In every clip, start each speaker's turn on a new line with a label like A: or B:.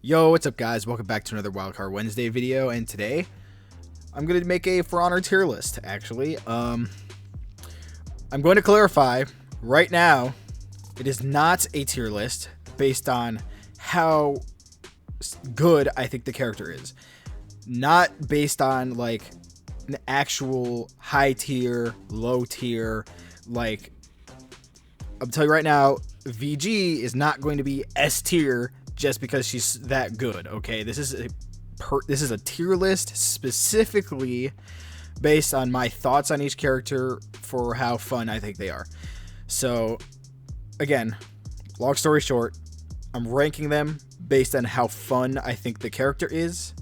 A: Yo, what's up guys? Welcome back to another Wildcard Wednesday video, and today I'm going to make a For Honor tier list, actually. I'm going to clarify right now, it is not a tier list based on how good I think the character is. Not based on like an actual high tier, low tier, like I'm telling you right now, VG is not going to be S tier just because she's that good. Okay, this is a tier list specifically based on my thoughts on each character for how fun I think they are. So again, long story short, I'm ranking them based on how fun I think the character is,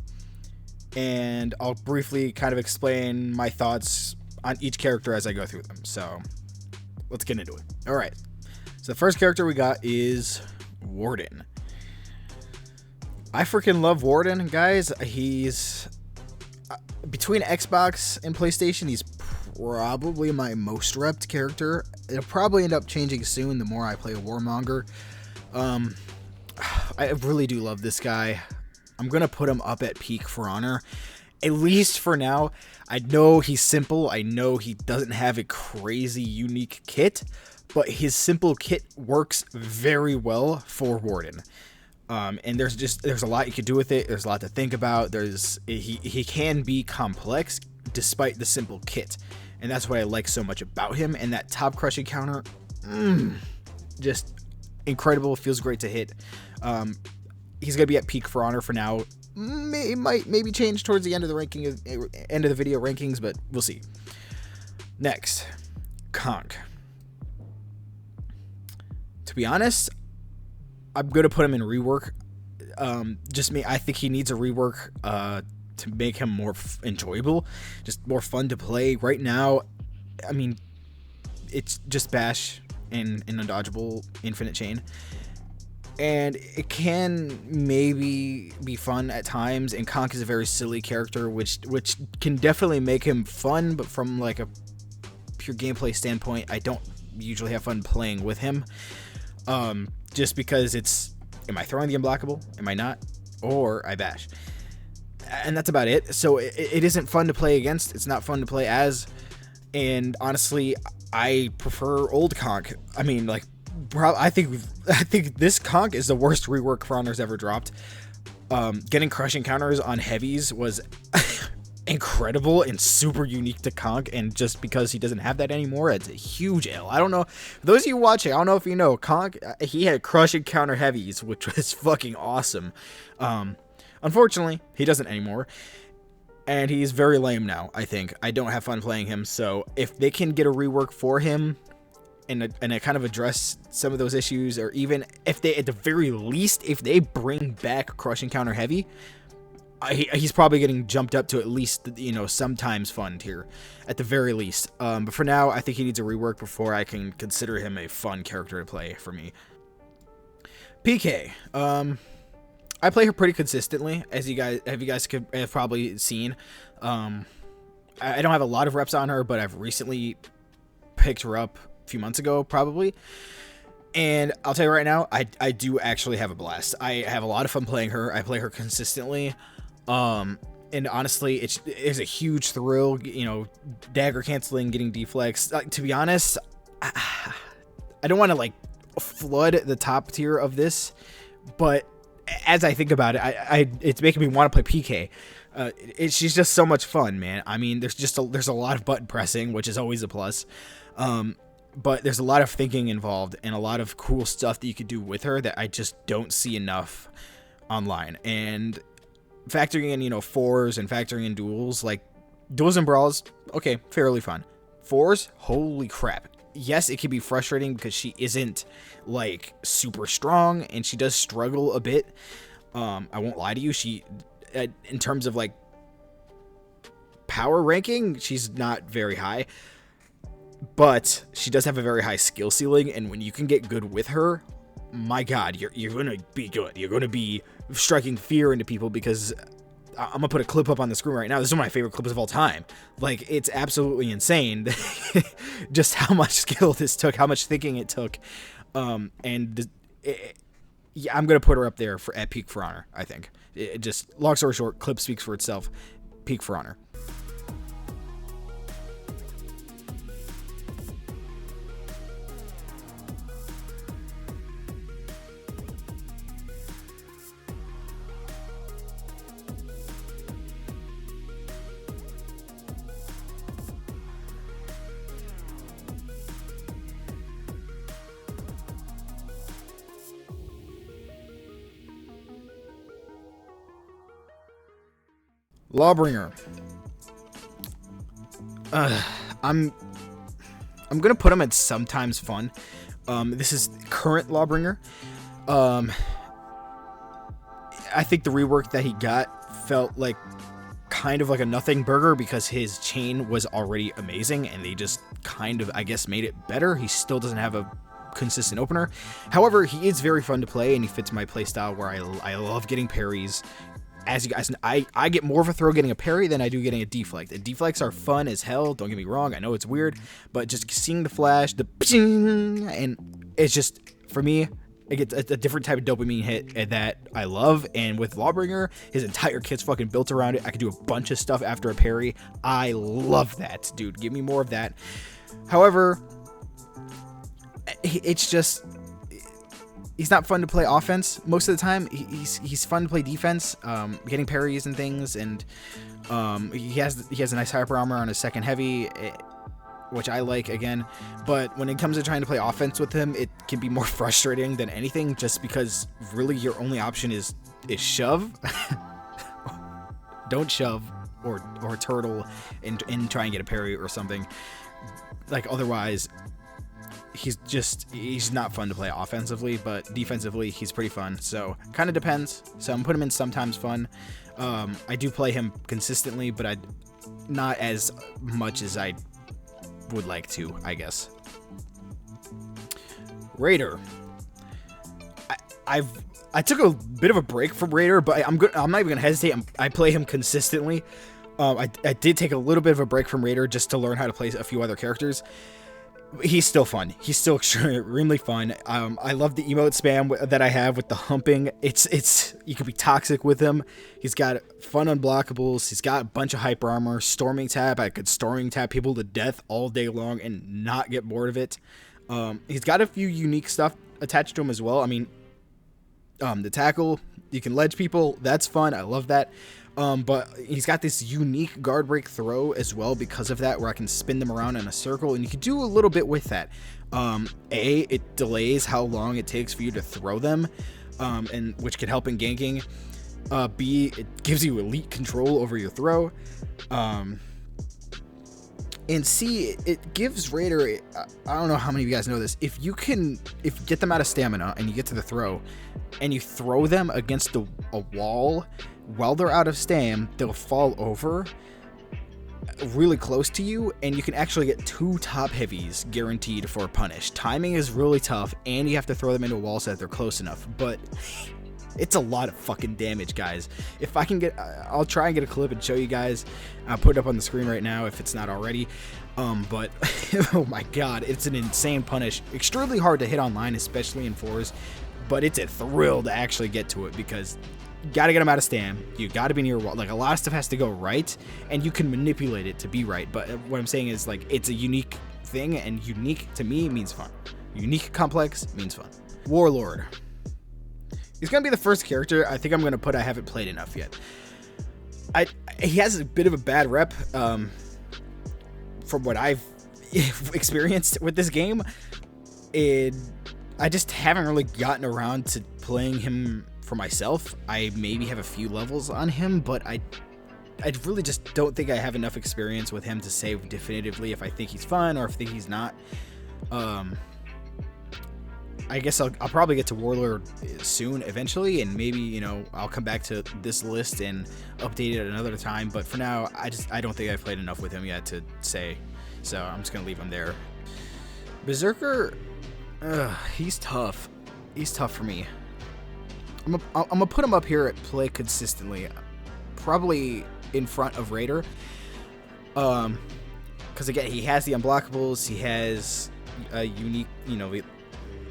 A: and I'll briefly kind of explain my thoughts on each character as I go through them. So let's get into it. All right, so the first character we got is Warden. I freaking love Warden, guys. He's between Xbox and PlayStation, he's probably my most repped character. It'll probably end up changing soon the more I play a Warmonger. I really do love this guy. I'm gonna put him up at peak For Honor, at least for now. I know he's simple. I know he doesn't have a crazy unique kit, but his simple kit works very well for Warden. And there's a lot you could do with it. There's a lot to think about. He can be complex despite the simple kit, and that's what I like so much about him. And that top crushing counter, just incredible. Feels great to hit. He's gonna be at peak For Honor for now. Maybe change towards the end of the video rankings, but we'll see. Next, Conk. To be honest, I'm going to put him in rework. I think he needs a rework to make him more enjoyable, just more fun to play. Right now, I mean, it's just bash and undodgeable infinite chain. And it can maybe be fun at times, and Conk is a very silly character, which can definitely make him fun, but from like a pure gameplay standpoint, I don't usually have fun playing with him. Just because am I throwing the unblockable? Am I not? Or I bash. And that's about it. So it isn't fun to play against. It's not fun to play as. And honestly, I prefer old Conk. I mean, like, I think this Conk is the worst rework For Honor's ever dropped. Getting crushing counters on heavies was incredible and super unique to Conk, and just because he doesn't have that anymore, it's a huge L. I don't know, for those of you watching, I don't know if you know, Conk, he had crushing counter heavies, which was fucking awesome. Unfortunately, he doesn't anymore, and he's very lame now. I think I don't have fun playing him. So if they can get a rework for him and kind of address some of those issues, or even if they, at the very least, if they bring back crushing counter heavy, he's probably getting jumped up to at least, you know, sometimes fun tier at the very least. But for now, I think he needs a rework before I can consider him a fun character to play for me. PK. I play her pretty consistently, as you guys have probably seen. I don't have a lot of reps on her, but I've recently picked her up a few months ago, probably. And I'll tell you right now, I do actually have a blast. I have a lot of fun playing her. I play her consistently. And honestly, it's a huge thrill, you know, dagger canceling, getting deflex. To be honest, I don't want to like flood the top tier of this, but as I think about it, it's making me want to play PK. She's just so much fun, man. I mean, there's a lot of button pressing, which is always a plus. But there's a lot of thinking involved and a lot of cool stuff that you could do with her that I just don't see enough online. And factoring in, you know, fours and factoring in duels, like duels and brawls, okay, fairly fun. Fours, holy crap. Yes, it can be frustrating because she isn't like super strong and she does struggle a bit. I won't lie to you. She, in terms of like power ranking, she's not very high, but she does have a very high skill ceiling. And when you can get good with her, my God, you're going to be good. You're going to be striking fear into people, because I'm going to put a clip up on the screen right now. This is one of my favorite clips of all time. Like, it's absolutely insane just how much skill this took, how much thinking it took. yeah, I'm gonna put her up there at peak for honor. I think it just, long story short, clip speaks for itself. Peak for honor. Lawbringer. I'm gonna put him at sometimes fun. This is current Lawbringer. I think the rework that he got felt like kind of like a nothing burger because his chain was already amazing and they just kind of, I guess, made it better. He still doesn't have a consistent opener. However, he is very fun to play and he fits my playstyle where I love getting parries. As you guys know, I get more of a throw getting a parry than I do getting a deflect. And deflects are fun as hell, don't get me wrong. I know it's weird, but just seeing the flash, the ping, and it's just, for me, it gets a different type of dopamine hit that I love. And with Lawbringer, his entire kit's fucking built around it. I can do a bunch of stuff after a parry. I love that, dude. Give me more of that. However, it's just, he's not fun to play offense most of the time. He's fun to play defense, getting parries and things, and he has a nice hyper armor on his second heavy, which I like again. But when it comes to trying to play offense with him, it can be more frustrating than anything, just because really your only option is shove. Don't shove or turtle and try and get a parry or something. Like, otherwise, he's not fun to play offensively, but defensively he's pretty fun. So kind of depends. So I'm putting him in sometimes fun. I do play him consistently, but not as much as I would like to, I guess. Raider. I took a bit of a break from Raider, but I'm not even gonna hesitate. I play him consistently. I did take a little bit of a break from Raider just to learn how to play a few other characters. He's still fun. He's still extremely fun. I love the emote spam that I have with the humping. It's you can be toxic with him. He's got fun unblockables. He's got a bunch of hyper armor. Storming tap. I could storming tap people to death all day long and not get bored of it. He's got a few unique stuff attached to him as well. I mean, the tackle, you can ledge people. That's fun. I love that. But he's got this unique guard break throw as well because of that, where I can spin them around in a circle, and you can do a little bit with that. It delays how long it takes for you to throw them, and which can help in ganking. B, it gives you elite control over your throw. And C, it gives Raider, I don't know how many of you guys know this, if you get them out of stamina and you get to the throw and you throw them against a wall while they're out of stam, they'll fall over really close to you, and you can actually get 2 top heavies guaranteed for a punish. Timing is really tough, and you have to throw them into a wall so that they're close enough, but it's a lot of fucking damage, guys. If I can get, I'll try and get a clip and show you guys. I'll put it up on the screen right now if it's not already. But oh my god, it's an insane punish. Extremely hard to hit online, especially in 4s, but it's a thrill to actually get to it because you gotta get them out of stam. You gotta be near a wall. Like, a lot of stuff has to go right, and you can manipulate it to be right. But what I'm saying is, like, it's a unique thing, and unique to me means fun. Unique complex means fun. Warlord. He's gonna be the first character I think I'm gonna put I haven't played enough yet. He has a bit of a bad rep from what I've experienced with this game. I just haven't really gotten around to playing him for myself. I maybe have a few levels on him, but I really just don't think I have enough experience with him to say definitively if I think he's fun or if I think he's not. I guess I'll probably get to Warlord soon eventually, and maybe, you know, I'll come back to this list and update it at another time, but for now I don't think I've played enough with him yet to say, so I'm just gonna leave him there. Berserker, he's tough. He's tough for me. I'm gonna put him up here at play consistently, probably in front of Raider, because again, he has the unblockables, he has a unique, you know,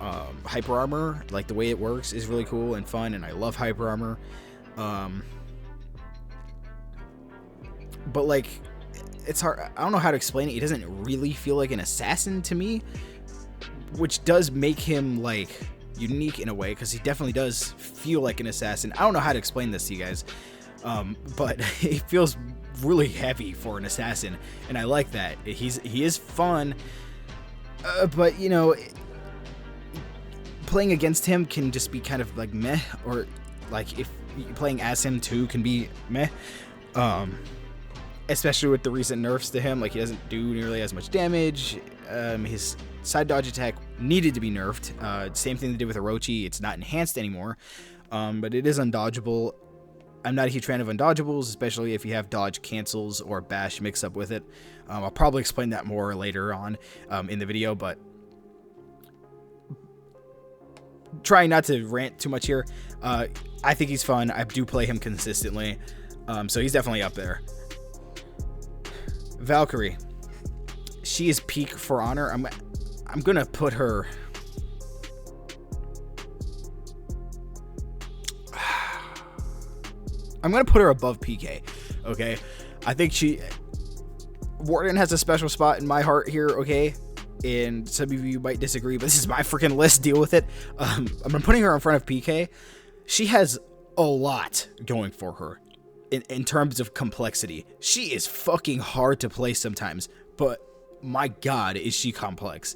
A: hyper armor, like the way it works is really cool and fun, and I love hyper armor. But like, it's hard. I don't know how to explain it. He doesn't really feel like an assassin to me, which does make him like unique in a way, because he definitely does feel like an assassin. I don't know how to explain this to you guys, but he feels really heavy for an assassin, and I like that. He is fun, but you know, playing against him can just be kind of like meh, or like if playing as him too can be meh. Especially with the recent nerfs to him, like he doesn't do nearly as much damage. His side dodge attack needed to be nerfed. Same thing they did with Orochi. It's not enhanced anymore, but it is undodgeable. I'm not a huge fan of undodgeables, especially if you have dodge cancels or bash mix up with it. I'll probably explain that more later on in the video, but trying not to rant too much here. I think he's fun. I do play him consistently, so he's definitely up there. Valkyrie, she is peak For Honor. I'm gonna put her. I'm gonna put her above PK. Okay, I think Warden has a special spot in my heart here. Okay, and some of you might disagree, but this is my freaking list. Deal with it. I'm putting her in front of PK. She has a lot going for her. In terms of complexity, she is fucking hard to play sometimes, but my god, is she complex.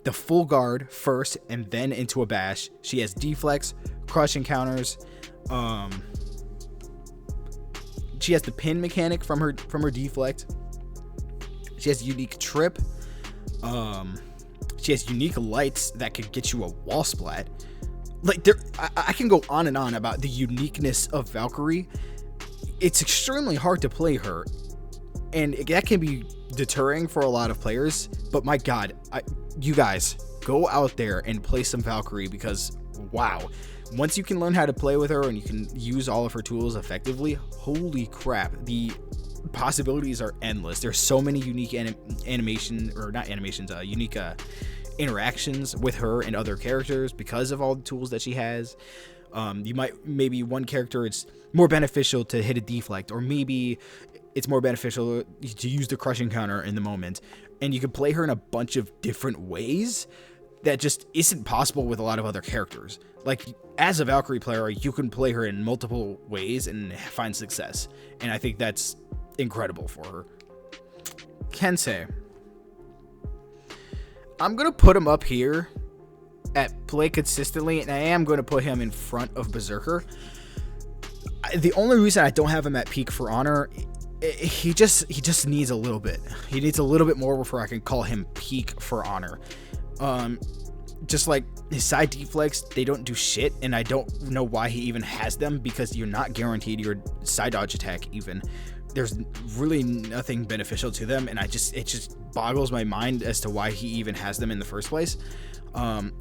A: The full guard first and then into a bash. She has deflex, crushing counters. She has the pin mechanic from her deflect. She has unique trip. She has unique lights that could get you a wall splat. Like I can go on and on about the uniqueness of Valkyrie. It's extremely hard to play her, and that can be deterring for a lot of players, but my god, you guys, go out there and play some Valkyrie, because wow, once you can learn how to play with her and you can use all of her tools effectively, holy crap, the possibilities are endless. There's so many unique unique interactions with her and other characters because of all the tools that she has. Maybe one character, it's more beneficial to hit a deflect, or maybe it's more beneficial to use the crushing counter in the moment, and you can play her in a bunch of different ways that just isn't possible with a lot of other characters. Like, as a Valkyrie player, you can play her in multiple ways and find success, and I think that's incredible for her. Kensei, I'm gonna put him up here at play consistently, and I am going to put him in front of Berserker. The only reason I don't have him at peak For Honor, he just needs a little bit. He needs a little bit more before I can call him peak For Honor. Just like his side deflects, they don't do shit, and I don't know why he even has them, because you're not guaranteed your side dodge attack even. There's really nothing beneficial to them, and it just boggles my mind as to why he even has them in the first place.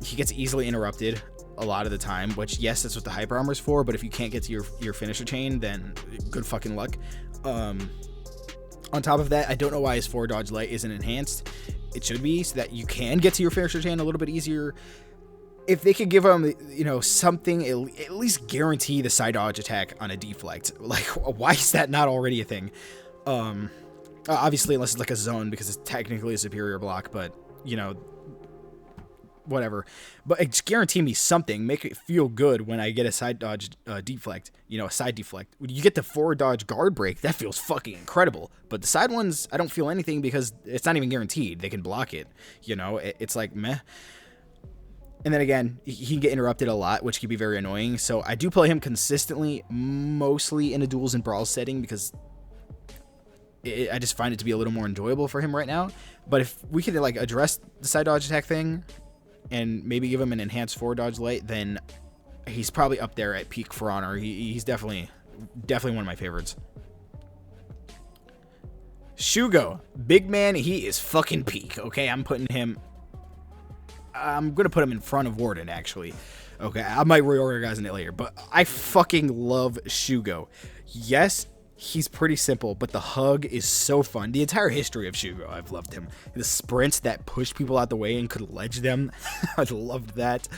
A: He gets easily interrupted a lot of the time, which, yes, that's what the hyper armor is for, but if you can't get to your finisher chain, then good fucking luck. On top of that, I don't know why his forward dodge light isn't enhanced. It should be, so that you can get to your finisher chain a little bit easier. If they could give him, something, at least guarantee the side dodge attack on a deflect. Like, why is that not already a thing? Obviously, unless it's like a zone, because it's technically a superior block, but, whatever. But just guarantee me something. Make it feel good when I get a side dodge deflect, a side deflect. When you get the forward dodge guard break, that feels fucking incredible. But the side ones, I don't feel anything, because it's not even guaranteed. They can block it. It's like meh. And then again, he can get interrupted a lot, which can be very annoying. So I do play him consistently, mostly in a duels and brawls setting, because I just find it to be a little more enjoyable for him right now. But if we could address the side dodge attack thing and maybe give him an enhanced forward dodge light, then he's probably up there at peak For Honor. He's definitely one of my favorites. Shugo, big man, he is fucking peak. Okay, I'm gonna put him in front of Warden, actually. Okay, I might reorganize it later, but I fucking love Shugo. Yes, He's pretty simple, but the hug is so fun. The entire history of Shugo, I've loved him. The sprints that push people out the way and could ledge them, I loved that.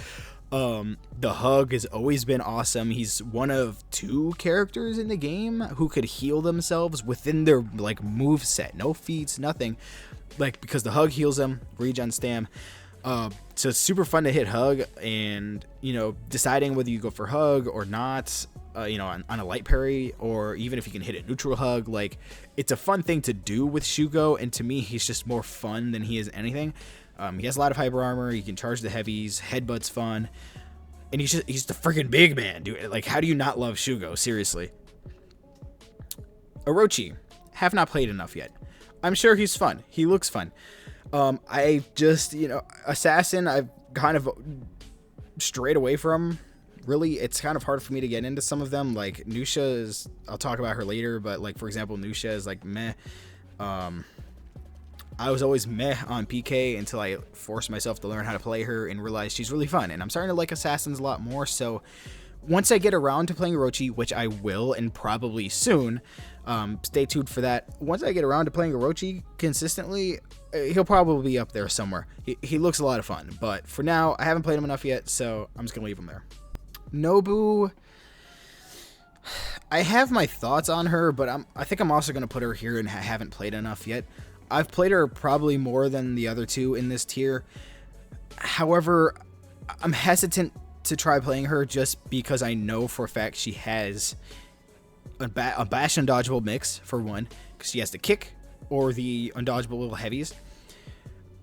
A: The hug has always been awesome. He's one of 2 characters in the game who could heal themselves within their like move set. No feats, nothing. Like, because the hug heals them, regen stam. So it's super fun to hit hug, and you know, deciding whether you go for hug or not, you know, on a light parry, or even if you can hit a neutral hug, like, it's a fun thing to do with Shugo, and to me, he's just more fun than he is anything. He has a lot of hyper armor. He can charge the heavies. Headbutt's fun, and he's the freaking big man, dude. Like, how do you not love Shugo? Seriously. Orochi, have not played enough yet. I'm sure he's fun. He looks fun. I just, you know, Assassin, I've kind of strayed away from. Really, it's kind of hard for me to get into some of them. Like, Nusha is, I'll talk about her later, but like, for example, Nusha is like meh. I was always meh on PK until I forced myself to learn how to play her and realized she's really fun. And I'm starting to like Assassins a lot more. So once I get around to playing Orochi, which I will, and probably soon, stay tuned for that. Once I get around to playing Orochi consistently, he'll probably be up there somewhere. He looks a lot of fun, but for now, I haven't played him enough yet, so I'm just gonna leave him there. Nobu, I have my thoughts on her, but I think I'm also gonna put her here, and haven't played enough yet. I've played her probably more than the other 2 in this tier. However, I'm hesitant to try playing her just because I know for a fact she has a bash undodgeable mix, for one, because she has the kick or the undodgeable little heavies.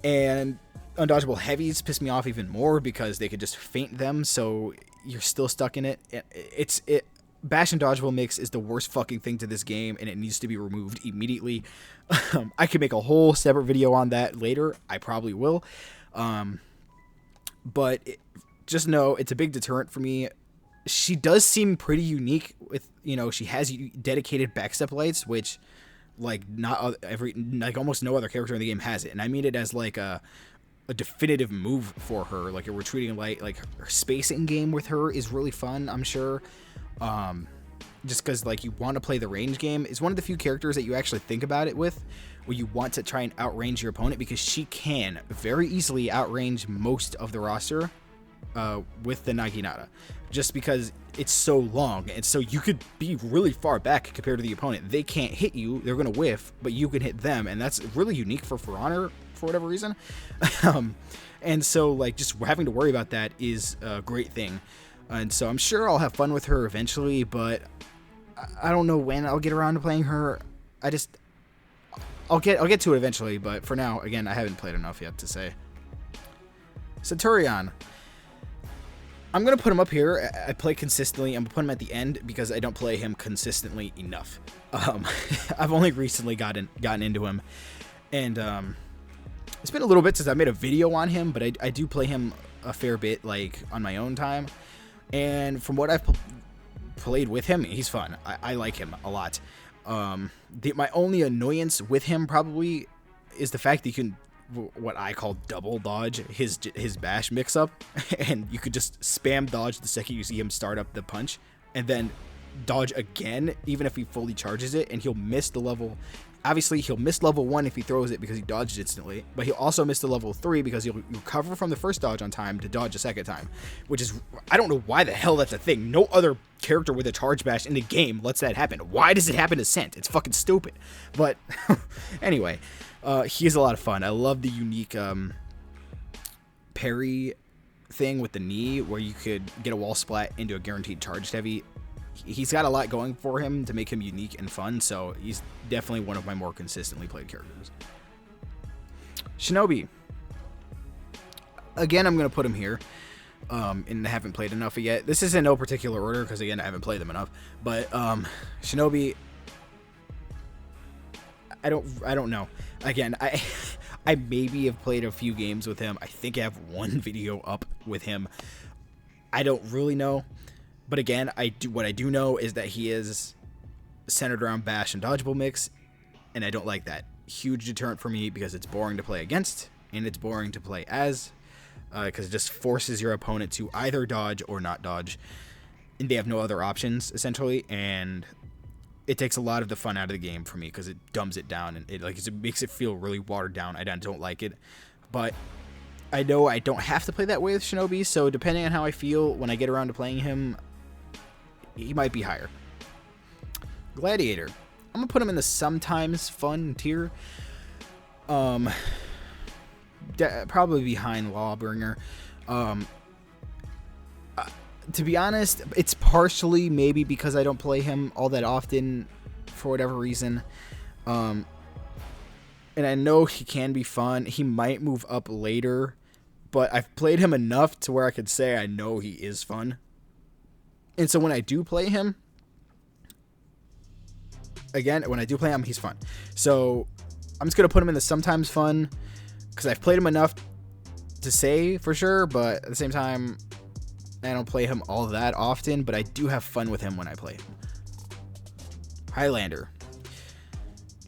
A: And undodgeable heavies piss me off even more because they could just feint them, so you're still stuck in it. Bash and dodgeable mix is the worst fucking thing to this game, and it needs to be removed immediately. I could make a whole separate video on that later. I probably will. But just know it's a big deterrent for me. She does seem pretty unique with, you know, she has dedicated backstep lights, which like almost no other character in the game has it. And I mean it as like a definitive move for her, like a retreating light. Like, her spacing game with her is really fun, I'm sure. Just because, like, you want to play the range game. Is one of the few characters that you actually think about it with, where you want to try and outrange your opponent, because she can very easily outrange most of the roster with the Naginata, just because it's so long, and so you could be really far back compared to the opponent. They can't hit you, they're gonna whiff, but you can hit them, and that's really unique for Honor for whatever reason. And so, like, just having to worry about that is a great thing. And so I'm sure I'll have fun with her eventually, but I don't know when I'll get around to playing her. I'll get to it eventually, but for now, again, I haven't played enough yet to say. Centurion, I'm gonna put him up here. I play consistently. I'm gonna put him at the end because I don't play him consistently enough. I've only recently gotten into him, and it's been a little bit since I made a video on him, but I do play him a fair bit, like, on my own time. And from what I've played with him, he's fun. I like him a lot. My only annoyance with him probably is the fact that you can, what I call, double dodge his bash mix-up. And you could just spam dodge the second you see him start up the punch, and then dodge again, even if he fully charges it, and he'll miss the level. Obviously, he'll miss level 1 if he throws it because he dodged instantly, but he'll also miss the level 3 because he'll recover from the first dodge on time to dodge a second time, which is, I don't know why the hell that's a thing. No other character with a charge bash in the game lets that happen. Why does it happen to Cent? It's fucking stupid. But anyway, he is a lot of fun. I love the unique parry thing with the knee where you could get a wall splat into a guaranteed charged heavy. He's got a lot going for him to make him unique and fun, so he's definitely one of my more consistently played characters. Shinobi. Again, I'm going to put him here, and I haven't played enough yet. This is in no particular order, because again, I haven't played them enough. But Shinobi, I don't know. Again, I maybe have played a few games with him. I think I have one video up with him. I don't really know. But again, what I do know is that he is centered around bash and dodgeable mix, and I don't like that. Huge deterrent for me because it's boring to play against, and it's boring to play as, because it just forces your opponent to either dodge or not dodge, and they have no other options, essentially. And it takes a lot of the fun out of the game for me because it dumbs it down and it makes it feel really watered down. I don't like it, but I know I don't have to play that way with Shinobi, so depending on how I feel when I get around to playing him, he might be higher. Gladiator. I'm going to put him in the sometimes fun tier. Probably behind Lawbringer. To be honest, it's partially maybe because I don't play him all that often for whatever reason. And I know he can be fun. He might move up later, but I've played him enough to where I could say I know he is fun. And so when I do play him, he's fun. So I'm just going to put him in the sometimes fun because I've played him enough to say for sure, but at the same time, I don't play him all that often, but I do have fun with him when I play him. Highlander.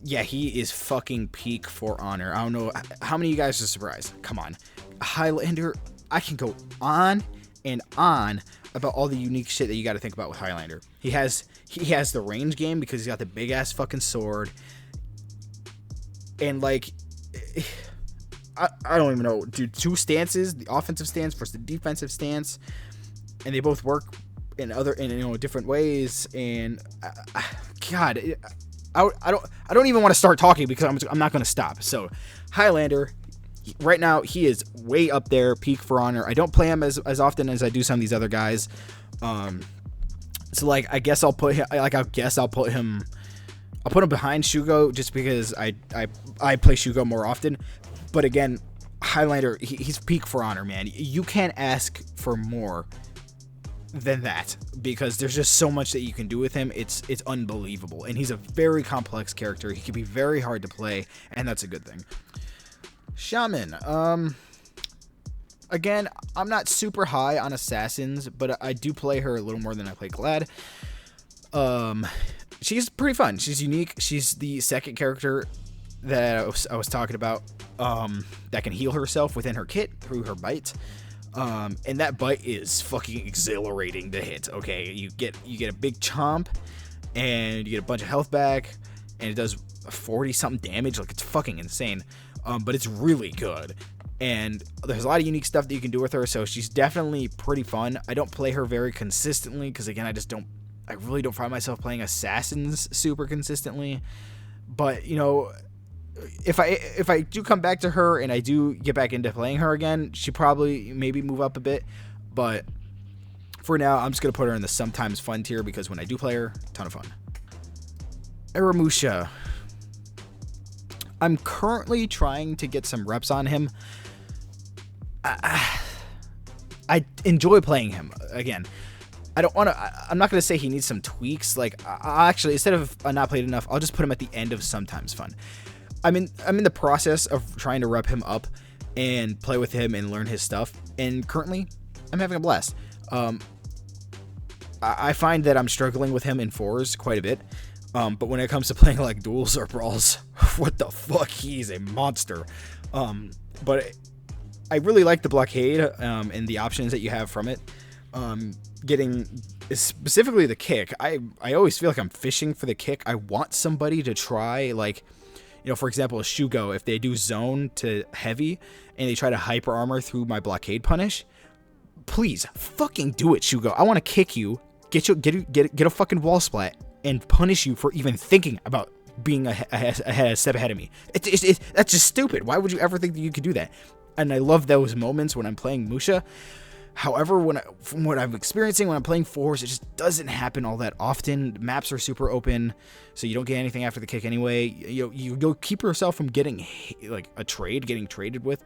A: Yeah, he is fucking peak For Honor. I don't know how many of you guys are surprised. Come on. Highlander, I can go on and on about all the unique shit that you got to think about with Highlander. He has the range game because he's got the big ass fucking sword. And like, I don't even know, dude. 2 stances, the offensive stance versus the defensive stance, and they both work in different ways. And God, I don't even want to start talking because I'm not going to stop. So Highlander, right now he is way up there, peak For Honor. I don't play him as often as I do some of these other guys. So like I guess I'll put him behind Shugo just because I play Shugo more often. But again, Highlander, he's peak For Honor, man. You can't ask for more than that because there's just so much that you can do with him. It's unbelievable, and he's a very complex character. He can be very hard to play, and that's a good thing. Shaman. Again, I'm not super high on assassins, but I do play her a little more than I play Glad. She's pretty fun. She's unique. She's the second character that I was talking about that can heal herself within her kit through her bite. And that bite is fucking exhilarating to hit. Okay, you get a big chomp, and you get a bunch of health back, and it does 40 something damage. Like, it's fucking insane. But it's really good. And there's a lot of unique stuff that you can do with her, so she's definitely pretty fun. I don't play her very consistently because again, I really don't find myself playing assassins super consistently. But you know, if I do come back to her and I do get back into playing her again, she probably maybe move up a bit. But for now, I'm just gonna put her in the sometimes fun tier because when I do play her, ton of fun. Venomoushero. I'm currently trying to get some reps on him. I enjoy playing him. Again, I'm not going to say he needs some tweaks. Like, I actually, instead of not played enough, I'll just put him at the end of sometimes fun. I'm in the process of trying to rep him up and play with him and learn his stuff. And currently, I'm having a blast. I find that I'm struggling with him in 4s quite a bit. But when it comes to playing like duels or brawls, what the fuck, he's a monster. But I really like the blockade and the options that you have from it. Getting specifically the kick, I always feel like I'm fishing for the kick. I want somebody to try, like, you know, for example, a Shugo, if they do zone to heavy and they try to hyper armor through my blockade punish, please fucking do it, Shugo. I want to kick you, get a fucking wall splat, and punish you for even thinking about being a step ahead of me. That's just stupid. Why would you ever think that you could do that? And I love those moments when I'm playing Musha. However, from what I'm experiencing when I'm playing 4s, it just doesn't happen all that often. Maps are super open, so you don't get anything after the kick anyway. You'll keep yourself from getting like getting traded with,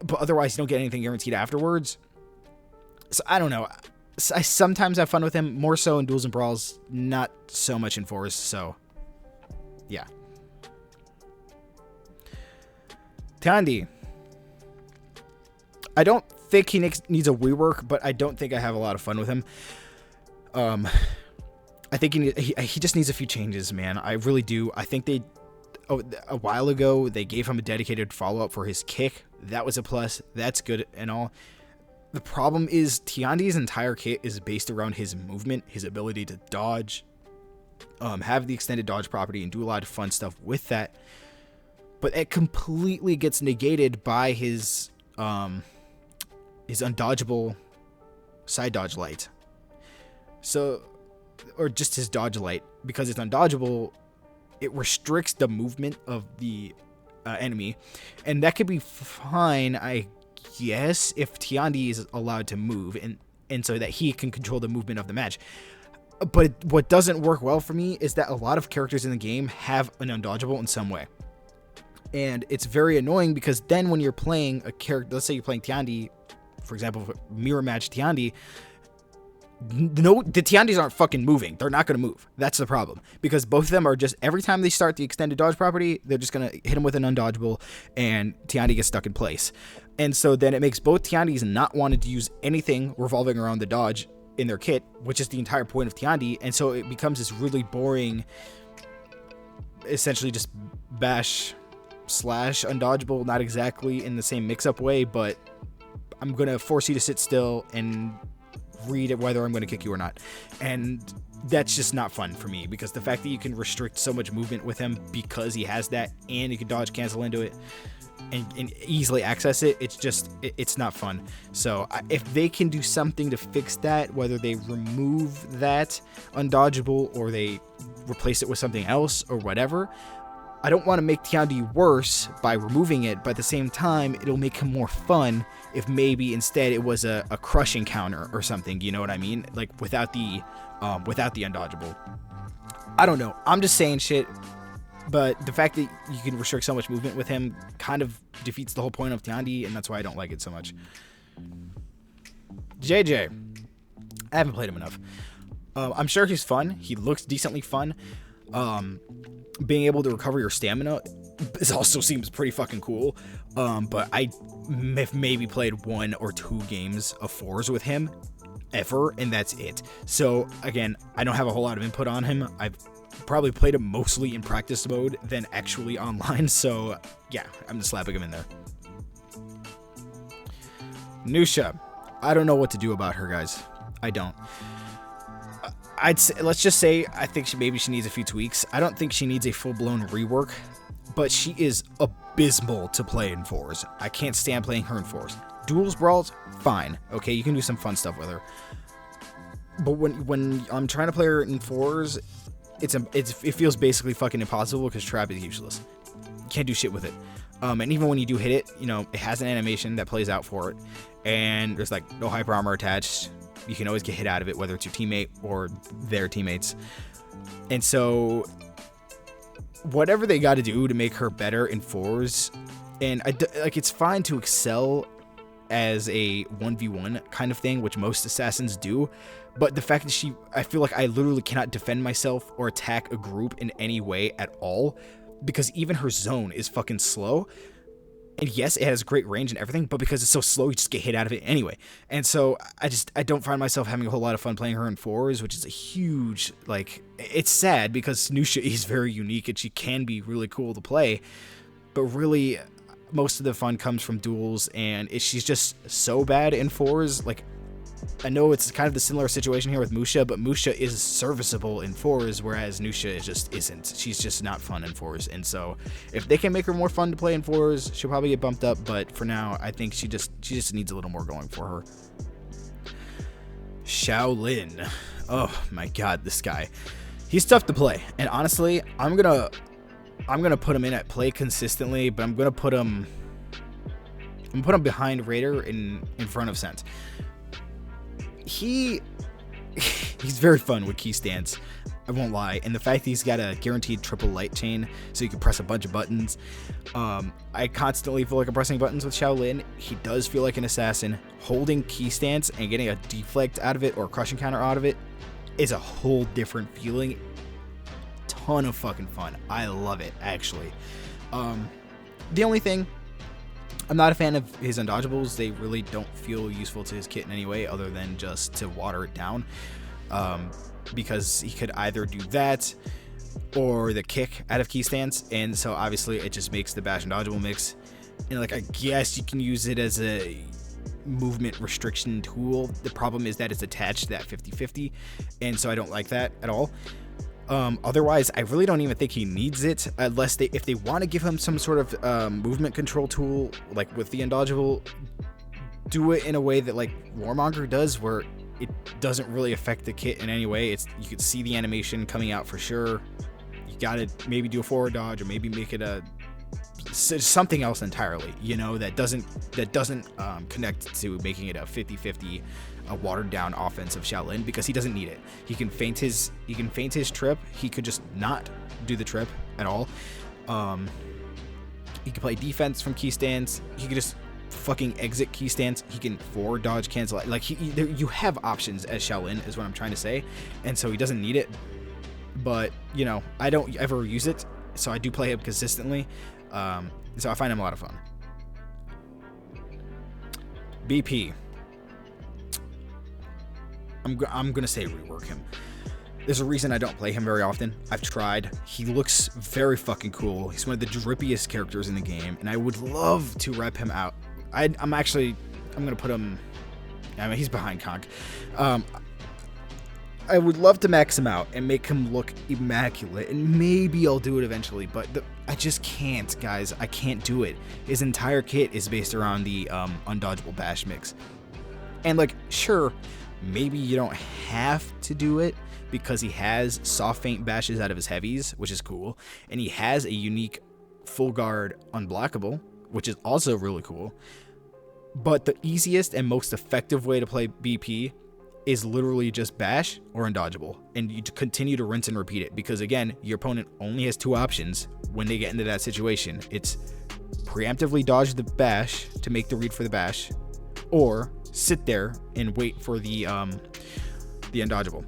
A: but otherwise you don't get anything guaranteed afterwards. So I don't know. I sometimes have fun with him, more so in duels and brawls, not so much in 4s. So yeah. Tandy. I don't think he needs a rework, but I don't think I have a lot of fun with him. I think he just needs a few changes, man. I really do. I think a while ago they gave him a dedicated follow-up for his kick. That was a plus. That's good and all. The problem is Tiandi's entire kit is based around his movement, his ability to dodge, have the extended dodge property and do a lot of fun stuff with that. But it completely gets negated by his undodgeable side dodge light. So, or just his dodge light, because it's undodgeable, it restricts the movement of the enemy, and that could be fine, I guess, if Tiandi is allowed to move, and so that he can control the movement of the match. But what doesn't work well for me is that a lot of characters in the game have an undodgeable in some way. And it's very annoying, because then when you're playing a character, let's say you're playing Tiandi, for example, mirror match Tiandi, no, the Tiandis aren't fucking moving. They're not going to move. That's the problem. Because both of them are just, every time they start the extended dodge property, they're just going to hit him with an undodgeable, and Tiandi gets stuck in place. And so then it makes both Tiandis not wanting to use anything revolving around the dodge in their kit, which is the entire point of Tiandi. And so it becomes this really boring, essentially just bash slash undodgeable, not exactly in the same mix-up way, but I'm going to force you to sit still and read it whether I'm going to kick you or not. And that's just not fun for me, because the fact that you can restrict so much movement with him because he has that, and you can dodge cancel into it and easily access it, it's not fun. So if they can do something to fix that, whether they remove that undodgeable or they replace it with something else or whatever, I don't want to make Tiandi worse by removing it, but at the same time, it'll make him more fun if maybe instead it was a crushing counter or something, you know what I mean? Like without the undodgeable. I don't know. I'm just saying shit, but the fact that you can restrict so much movement with him kind of defeats the whole point of Tiandi, and that's why I don't like it so much. JJ. I haven't played him enough. I'm sure he's fun. He looks decently fun. Being able to recover your stamina also seems pretty fucking cool. But I have maybe played 1 or 2 games of 4s with him ever, and that's it. So again, I don't have a whole lot of input on him. I've probably played him mostly in practice mode than actually online. So yeah, I'm just slapping him in there. Nusha. I don't know what to do about her, guys. I don't. I'd say, let's just say, I think maybe she needs a few tweaks. I don't think she needs a full-blown rework, but she is abysmal to play in 4s. I can't stand playing her in 4s. Duels brawls, fine. Okay, you can do some fun stuff with her. But when I'm trying to play her in 4s, it feels basically fucking impossible, because trap is useless. You can't do shit with it. And even when you do hit it, you know, it has an animation that plays out for it, and there's like no hyper armor attached. You can always get hit out of it, whether it's your teammate or their teammates. And so whatever they got to do to make her better in 4s, and it's fine to excel as a 1v1 kind of thing, which most assassins do, but the fact that I feel like I literally cannot defend myself or attack a group in any way at all, because even her zone is fucking slow. And yes, it has great range and everything, but because it's so slow, you just get hit out of it anyway. And so I don't find myself having a whole lot of fun playing her in 4s, which is a huge, like, it's sad, because Nusha is very unique and she can be really cool to play, but really most of the fun comes from duels, and she's just so bad in 4s. Like, I know it's kind of the similar situation here with Musha, but Musha is serviceable in 4s, whereas Nusha just isn't. She's just not fun in 4s, and so if they can make her more fun to play in 4s, she'll probably get bumped up, but for now, I think she just needs a little more going for her. Shaolin. Oh my god, this guy. He's tough to play, and honestly, I'm gonna put him in at play consistently, but I'm gonna put him behind Raider in front of Scent. He's very fun with key stance, I won't lie, and the fact that he's got a guaranteed triple light chain, so you can press a bunch of buttons. I constantly feel like I'm pressing buttons with Shaolin. He does feel like an assassin. Holding key stance and getting a deflect out of it or a crushing counter out of it is a whole different feeling. Ton of fucking fun. I love it, actually. The only thing, I'm not a fan of his undodgeables. They really don't feel useful to his kit in any way other than just to water it down, because he could either do that or the kick out of key stance, and so obviously it just makes the bash and dodgeable mix. And like, I guess you can use it as a movement restriction tool. The problem is that it's attached to that 50-50, and so I don't like that at all. Otherwise, I really don't even think he needs it, unless if they want to give him some sort of movement control tool, like with the undodgeable, do it in a way that like Warmonger does, where it doesn't really affect the kit in any way. You can see the animation coming out for sure. You gotta maybe do a forward dodge, or maybe make it something else entirely, that doesn't connect to making it a 50-50, a watered down offensive Shaolin, because he doesn't need it. He can feint his trip. He could just not do the trip at all. He can play defense from key stands. He could just fucking exit key stands. He can forward dodge, cancel. Like you have options as Shaolin, is what I'm trying to say, and so he doesn't need it. But I don't ever use it, so I do play him consistently. So I find him a lot of fun. BP. I'm gonna say rework him. There's a reason I don't play him very often. I've tried. He looks very fucking cool. He's one of the drippiest characters in the game, and I would love to rep him out. I'm gonna put him. I mean, he's behind Conk. I would love to max him out and make him look immaculate, and maybe I'll do it eventually, but I just can't, guys. I can't do it. His entire kit is based around the undodgeable bash mix. And like, sure, maybe you don't have to do it, because he has soft feint bashes out of his heavies, which is cool, and he has a unique full guard unblockable, which is also really cool. But the easiest and most effective way to play BP is literally just bash or undodgeable, and you continue to rinse and repeat it, because again, your opponent only has two options when they get into that situation. It's preemptively dodge the bash to make the read for the bash, or sit there and wait for the undodgeable.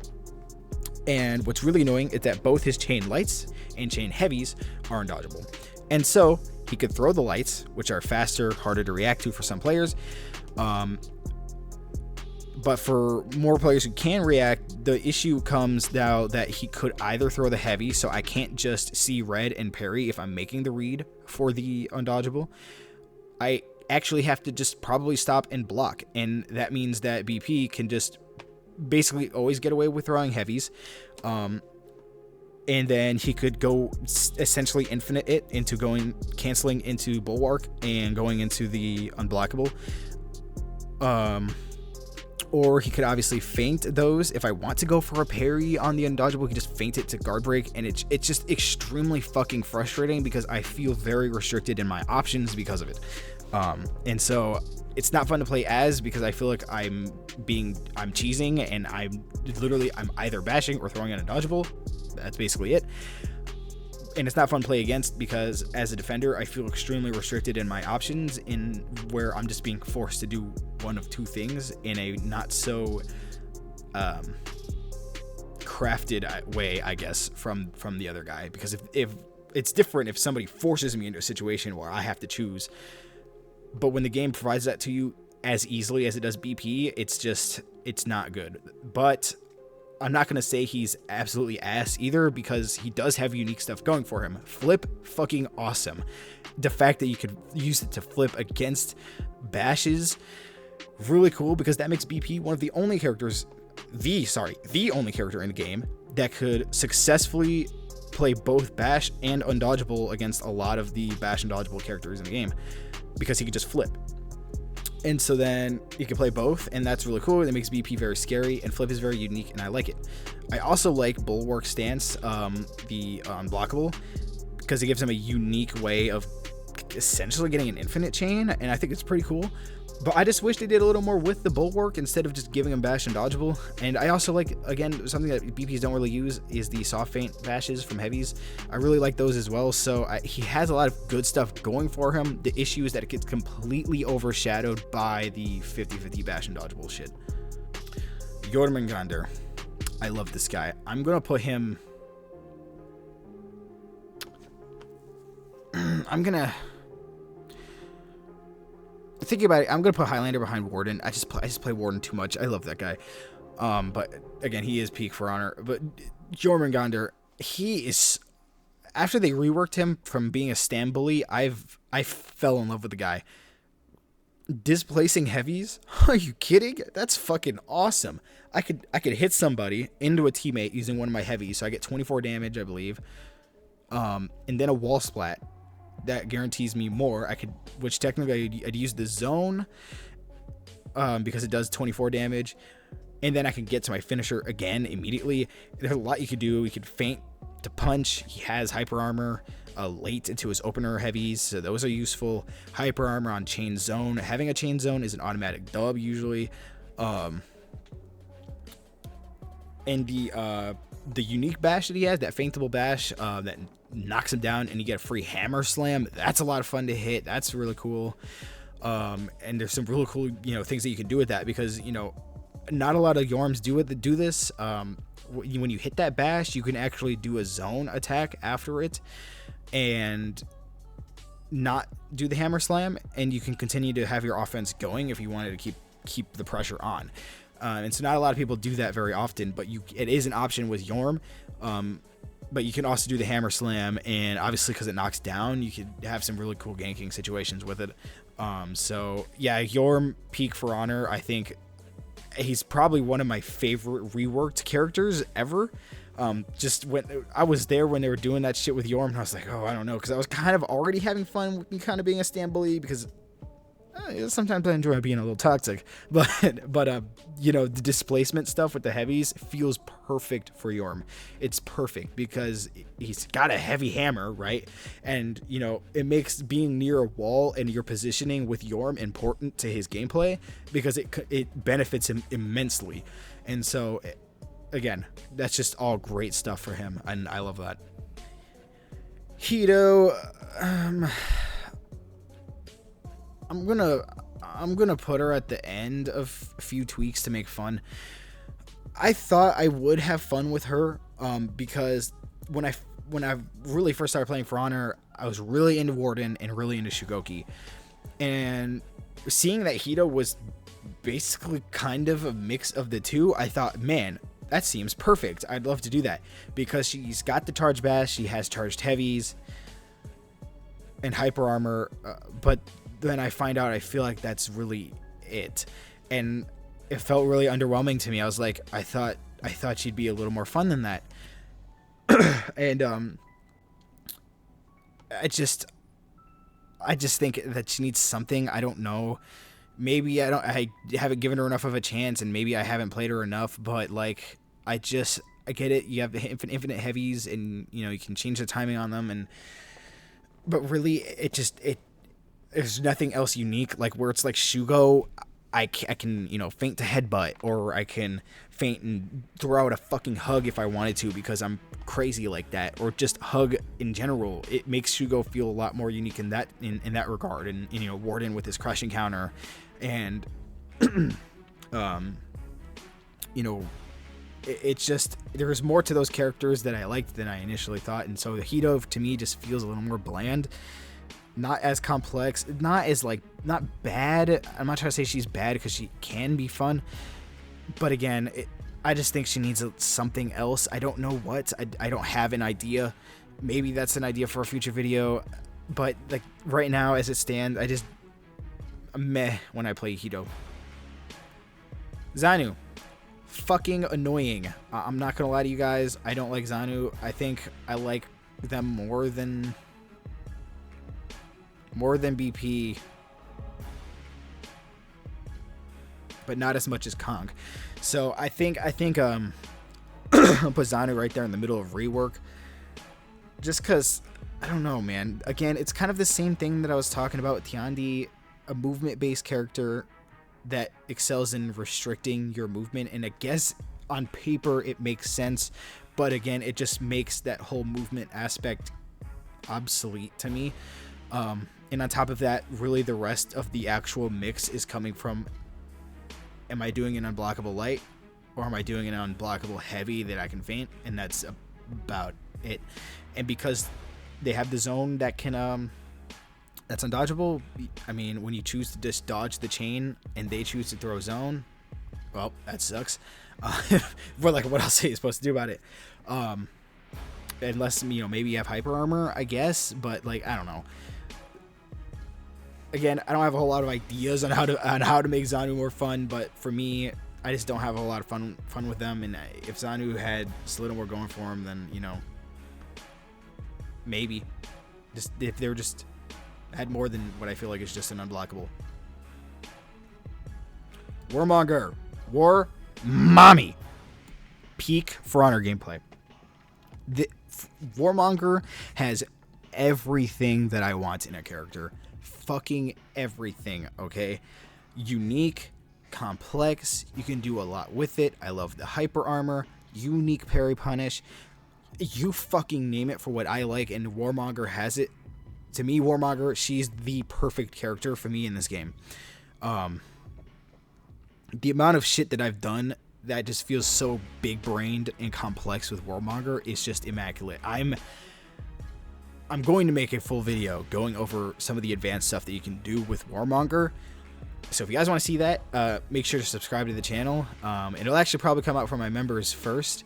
A: And what's really annoying is that both his chain lights and chain heavies are undodgeable, and so he could throw the lights, which are faster, harder to react to for some players. But for more players who can react, the issue comes now that he could either throw the heavy, so I can't just see red and parry if I'm making the read for the undodgeable. I actually have to just probably stop and block, and that means that BP can just basically always get away with throwing heavies. And then he could go essentially infinite it into canceling into Bulwark and going into the unblockable. Or he could obviously feint those. If I want to go for a parry on the undodgeable, he can just feint it to guard break, and it's just extremely fucking frustrating, because I feel very restricted in my options because of it. And so it's not fun to play as, because I feel like I'm cheesing, and I'm either bashing or throwing an undodgeable. That's basically it. And it's not fun to play against, because as a defender, I feel extremely restricted in my options, in where I'm just being forced to do one of two things in a not so crafted way, I guess, from the other guy. Because if it's different if somebody forces me into a situation where I have to choose, but when the game provides that to you as easily as it does BP, it's not good. But I'm not going to say he's absolutely ass either, because he does have unique stuff going for him. Flip, fucking awesome. The fact that you could use it to flip against bashes, really cool, because that makes BP one of the only characters, the only character in the game that could successfully play both bash and undodgeable against a lot of the bash and dodgeable characters in the game, because he could just flip. And so then you can play both, and that's really cool. That makes BP very scary, and flip is very unique, and I like it. I also like Bulwark Stance, the unblockable, because it gives him a unique way of essentially getting an infinite chain, and I think it's pretty cool. But I just wish they did a little more with the Bulwark instead of just giving him bash and dodgeable. And I also like, again, something that BPs don't really use is the soft feint bashes from heavies. I really like those as well. So he has a lot of good stuff going for him. The issue is that it gets completely overshadowed by the 50-50 bash and dodgeable shit. Jormungandr. I love this guy. I'm going to put him... Thinking about it, I'm gonna put Highlander behind Warden. I just play Warden too much. I love that guy. But again, he is peak for honor. But Jormungandr, he is, after they reworked him from being a stand bully, I fell in love with the guy. Displacing heavies? Are you kidding? That's fucking awesome. I could hit somebody into a teammate using one of my heavies, so I get 24 damage, I believe. And then a wall splat that guarantees me more. Which technically I'd use the zone, because it does 24 damage, and then I can get to my finisher again immediately. There's a lot you could do. You could feint to punch. He has hyper armor late into his opener heavies, so those are useful. Hyper armor on chain zone. Having a chain zone is an automatic dub usually. And the unique bash that he has, that feintable bash that knocks him down, and you get a free hammer slam. That's a lot of fun to hit. That's really cool. And there's some really cool, things that you can do with that, because not a lot of Yorms do this. When you hit that bash, you can actually do a zone attack after it and not do the hammer slam, and you can continue to have your offense going if you wanted to keep the pressure on. And so not a lot of people do that very often, but it is an option with Yorm. But you can also do the hammer slam, and obviously because it knocks down, you could have some really cool ganking situations with it. So yeah, Yorm peak For Honor. I think he's probably one of my favorite reworked characters ever. Just when I was there when they were doing that shit with Yorm, and I was like, oh, I don't know, because I was kind of already having fun with kind of being a stan bully, because sometimes I enjoy being a little toxic, but the displacement stuff with the heavies feels perfect for Yorm. It's perfect because he's got a heavy hammer, right? And it makes being near a wall and your positioning with Yorm important to his gameplay, because it benefits him immensely. And so again, that's just all great stuff for him, and I love that. Hito, I'm gonna put her at the end of a few tweaks to make fun. I thought I would have fun with her, because when I really first started playing For Honor, I was really into Warden and really into Shugoki, and seeing that Hito was basically kind of a mix of the two, I thought, man, that seems perfect. I'd love to do that, because she's got the charge bash, she has charged heavies and hyper armor, but then I find out I feel like that's really it, and it felt really underwhelming to me. I was like, I thought she'd be a little more fun than that. And I just think that she needs something. I don't know, maybe I haven't given her enough of a chance, and maybe I haven't played her enough, but like, I get it. You have the infinite heavies, and you can change the timing on them, but really there's nothing else unique, like where it's like Shugo, I can feint to headbutt, or I can feint and throw out a fucking hug if I wanted to, because I'm crazy like that, or just hug in general. It makes Shugo feel a lot more unique in that regard. And Warden with his crushing counter, and it's just, there's more to those characters that I liked than I initially thought, and so the Hito to me just feels a little more bland. Not as complex, not bad. I'm not trying to say she's bad, because she can be fun, but again, I just think she needs something else. I don't know what. I don't have an idea. Maybe that's an idea for a future video, but like right now as it stands, I'm meh when I play Hito. Xanu, fucking annoying. I'm not gonna lie to you guys, I don't like Xanu. I think I like them more than BP, but not as much as Kong. So I think I'll put Xanu right there in the middle of rework, just because I don't know, man. Again, it's kind of the same thing that I was talking about with Tiandi, a movement based character that excels in restricting your movement, and I guess on paper it makes sense, but again, it just makes that whole movement aspect obsolete to me. And on top of that, really the rest of the actual mix is coming from, am I doing an unblockable light, or am I doing an unblockable heavy that I can feint? And that's about it. And because they have the zone that can that's undodgeable, I mean, when you choose to just dodge the chain and they choose to throw zone, well, that sucks. We're like, what else are you supposed to do about it? Unless maybe you have hyper armor, I guess, but like, I don't know. Again, I don't have a whole lot of ideas on how to make Xanu more fun, but for me, I just don't have a lot of fun with them. And if Xanu had just a little more going for him, then, you know, maybe just if they were just had more than what I feel like is just an unblockable. Warmonger, War Mommy, peak For Honor gameplay. The Warmonger has everything that I want in a character. Fucking everything, okay? Unique, complex, you can do a lot with it. I love the hyper armor, unique parry punish. You fucking name it for what I like, and Warmonger has it. To me, Warmonger, she's the perfect character for me in this game. The amount of shit that I've done that just feels so big-brained and complex with Warmonger is just immaculate. I'm going to make a full video going over some of the advanced stuff that you can do with Warmonger. So if you guys want to see that, make sure to subscribe to the channel. It'll actually probably come out for my members first.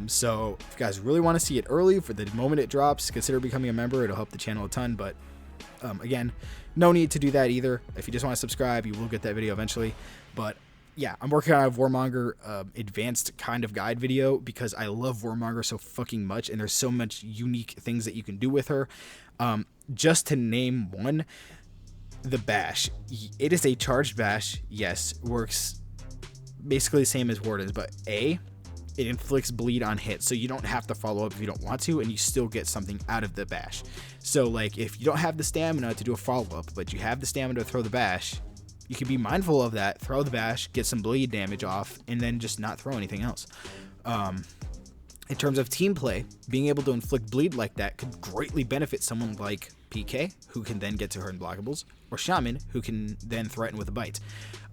A: So if you guys really want to see it early, for the moment it drops, consider becoming a member. It'll help the channel a ton. But again, no need to do that either. If you just want to subscribe, you will get that video eventually. But yeah, I'm working on a Warmonger advanced kind of guide video because I love Warmonger so fucking much, and there's so much unique things that you can do with her. Just to name one, the bash. It is a charged bash. Yes, works basically the same as Warden's, but it inflicts bleed on hit, so you don't have to follow up if you don't want to, and you still get something out of the bash. So like if you don't have the stamina to do a follow-up, but you have the stamina to throw the bash, you can be mindful of that, throw the bash, get some bleed damage off, and then just not throw anything else. In terms of team play, being able to inflict bleed like that could greatly benefit someone like PK, who can then get to her unblockables, or Shaman, who can then threaten with a bite.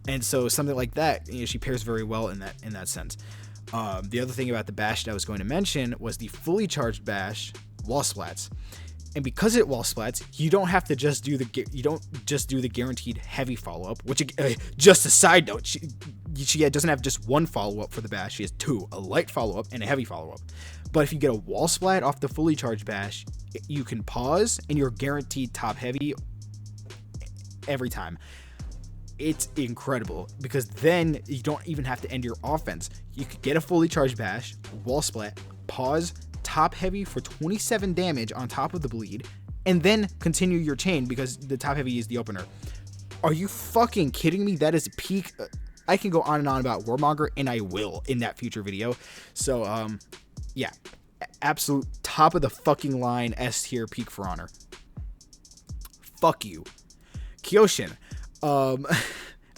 A: And so something like that, you know, she pairs very well in that sense. The other thing about the bash that I was going to mention was the fully charged bash wall splats. And because it wall splats, you don't have to just do the guaranteed heavy follow-up, which just a side note, she doesn't have just one follow-up for the bash. She has two, a light follow-up and a heavy follow-up. But if you get a wall splat off the fully charged bash, you can pause and you're guaranteed top heavy every time. It's incredible because then you don't even have to end your offense. You could get a fully charged bash, wall splat, pause, top heavy for 27 damage on top of the bleed, and then continue your chain because the top heavy is the opener. Are you fucking kidding me? That is peak. I can go on and on about Warmonger, and I will in that future video. So yeah, absolute top of the fucking line S tier peak For Honor. Fuck you. Kyoshin.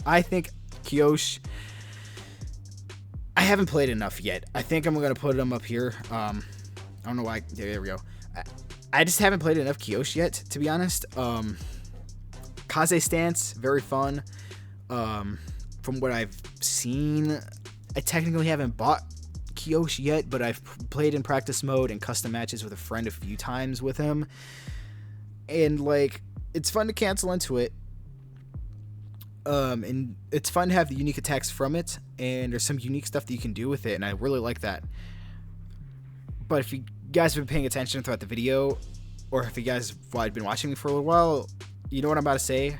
A: I think Kyosh, I haven't played enough yet. I think I'm gonna put him up here. I don't know why. There we go. I just haven't played enough Kyosh yet, to be honest. Kaze stance, very fun. From what I've seen, I technically haven't bought Kyosh yet, but I've played in practice mode and custom matches with a friend a few times with him. And like, it's fun to cancel into it. And it's fun to have the unique attacks from it, and there's some unique stuff that you can do with it, and I really like that. But if you guys have been paying attention throughout the video, or if you guys have been watching me for a little while, you know what I'm about to say?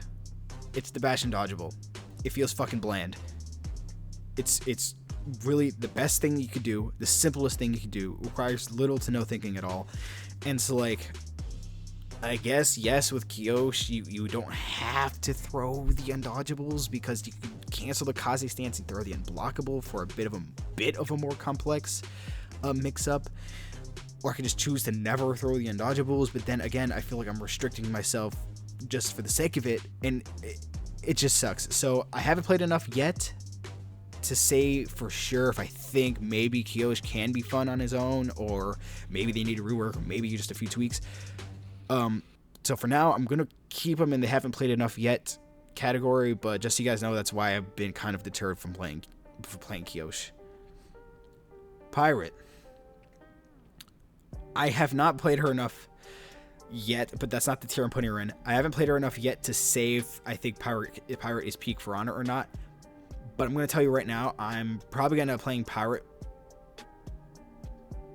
A: It's the bash and dodgeable. It feels fucking bland. It's really the best thing you could do, the simplest thing you could do, requires little to no thinking at all. And so like, I guess, yes, with Kyosh, you don't have to throw the undodgeables because you can cancel the Kaze stance and throw the unblockable for a bit of a more complex mix-up. Or I can just choose to never throw the undodgeables, but then again, I feel like I'm restricting myself just for the sake of it, and it just sucks. So I haven't played enough yet to say for sure if I think maybe Kyosh can be fun on his own, or maybe they need to rework, or maybe just a few tweaks. So for now, I'm going to keep them in the haven't played enough yet category, but just so you guys know, that's why I've been kind of deterred from playing Kyosh. Pirate. I have not played her enough yet, but that's not the tier I'm putting her in. I haven't played her enough yet to say if I think Pirate is peak For Honor or not, but I'm going to tell you right now, I'm probably going to end up playing Pirate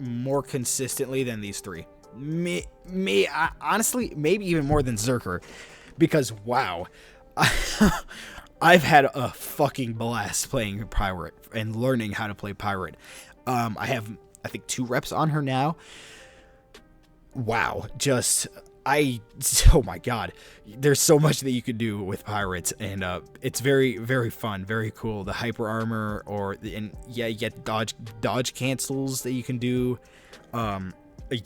A: more consistently than these three. Honestly, maybe even more than Zerker, because wow, I've had a fucking blast playing Pirate and learning how to play Pirate. I have, I think, 2 reps on her now. Wow, oh my god, there's so much that you could do with pirates, and it's very, very fun, very cool. The hyper armor, you get dodge cancels that you can do. A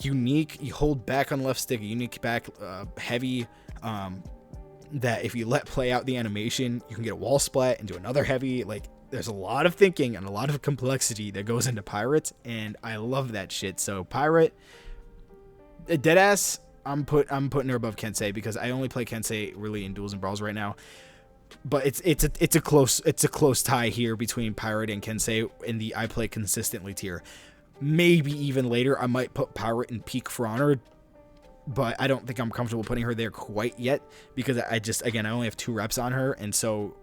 A: unique, you hold back on left stick, a unique back heavy, that if you let play out the animation, you can get a wall splat and do another heavy. Like, there's a lot of thinking and a lot of complexity that goes into pirates, and I love that shit. So Pirate, deadass, I'm putting her above Kensei, because I only play Kensei really in duels and brawls right now. But it's a close tie here between Pirate and Kensei in the I play consistently tier. Maybe even later I might put Pirate in Peak for Honor, but I don't think I'm comfortable putting her there quite yet, because I only have 2 reps on her, and so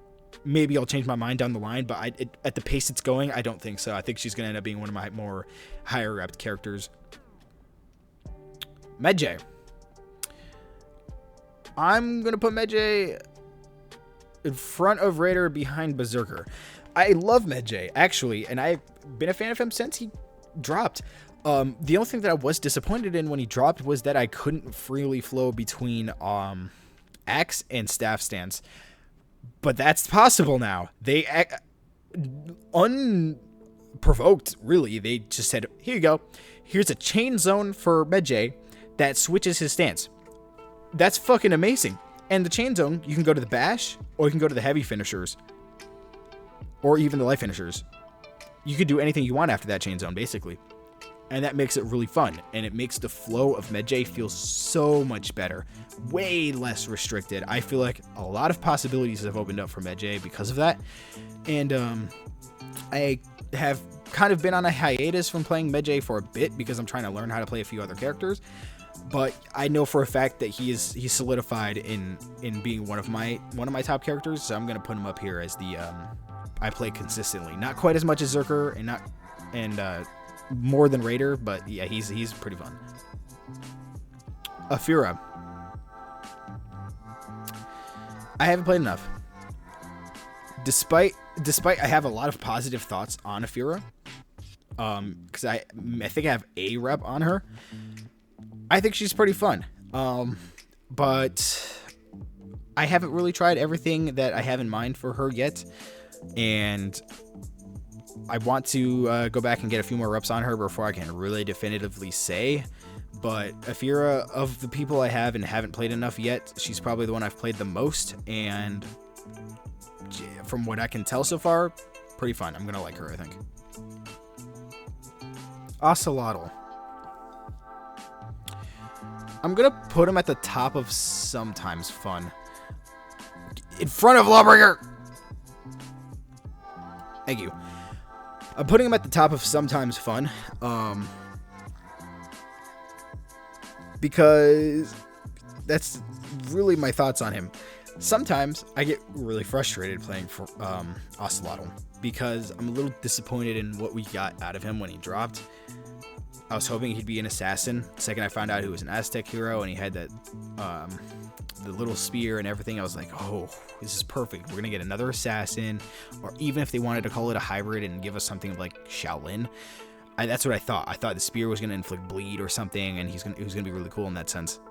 A: maybe I'll change my mind down the line. But at the pace it's going, I don't think so. I think she's gonna end up being one of my more higher rep characters. Medjay. I'm going to put Medjay in front of Raider, behind Berserker. I love Medjay, actually, and I've been a fan of him since he dropped. The only thing that I was disappointed in when he dropped was that I couldn't freely flow between axe and staff stance. But that's possible now. They, unprovoked, really, they just said, here you go. Here's a chain zone for Medjay that switches his stance. That's fucking amazing. And the chain zone, you can go to the bash, or you can go to the heavy finishers, or even the light finishers. You could do anything you want after that chain zone, basically. And that makes it really fun, and it makes the flow of Medjay feel so much better. Way less restricted. I feel like a lot of possibilities have opened up for Medjay because of that. And I have kind of been on a hiatus from playing Medjay for a bit, because I'm trying to learn how to play a few other characters. But I know for a fact that he's solidified in being one of my top characters, so I'm gonna put him up here as the I play consistently. Not quite as much as Zerker, and more than Raider, but yeah, he's pretty fun. Afira. I haven't played enough. Despite I have a lot of positive thoughts on Afira, because I think I have a rep on her. I think she's pretty fun, but I haven't really tried everything that I have in mind for her yet, and I want to go back and get a few more reps on her before I can really definitively say. But Afira, of the people I have and haven't played enough yet, she's probably the one I've played the most, and from what I can tell so far, pretty fun. I'm gonna like her, I think. Ocelotl. I'm gonna put him at the top of sometimes fun. In front of Lawbringer! Thank you. I'm putting him at the top of sometimes fun. Because that's really my thoughts on him. Sometimes I get really frustrated playing for Ocelotl, because I'm a little disappointed in what we got out of him when he dropped. I was hoping he'd be an assassin. The second I found out he was an Aztec hero and he had that the little spear and everything, I was like, oh, this is perfect. We're gonna get another assassin, or even if they wanted to call it a hybrid and give us something like Shaolin. That's what I thought. I thought the spear was gonna inflict bleed or something, and it was gonna be really cool in that sense.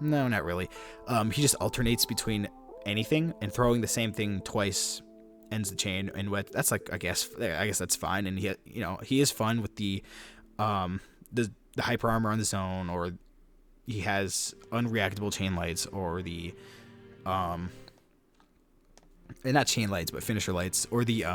A: No, not really. He just alternates between anything, and throwing the same thing twice ends the chain. And that's like, I guess that's fine. And he is fun with the hyper armor on the zone, or he has unreactable chain lights, or the and not chain lights but finisher lights, or the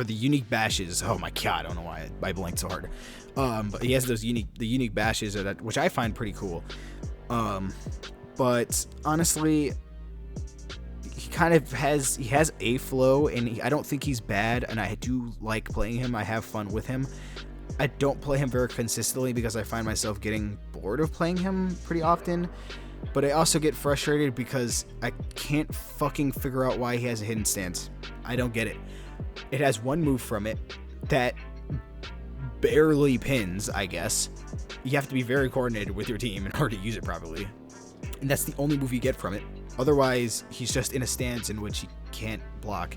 A: unique bashes. Oh my god, I don't know why I blanked so hard. But he has those unique bashes, which I find pretty cool. But honestly, he has a flow, and I don't think he's bad, and I do like playing him. I have fun with him. I don't play him very consistently because I find myself getting bored of playing him pretty often, but I also get frustrated because I can't fucking figure out why he has a hidden stance. I don't get it. It has one move from it that barely pins, I guess. You have to be very coordinated with your team in order to use it properly. And that's the only move you get from it. Otherwise, he's just in a stance in which he can't block.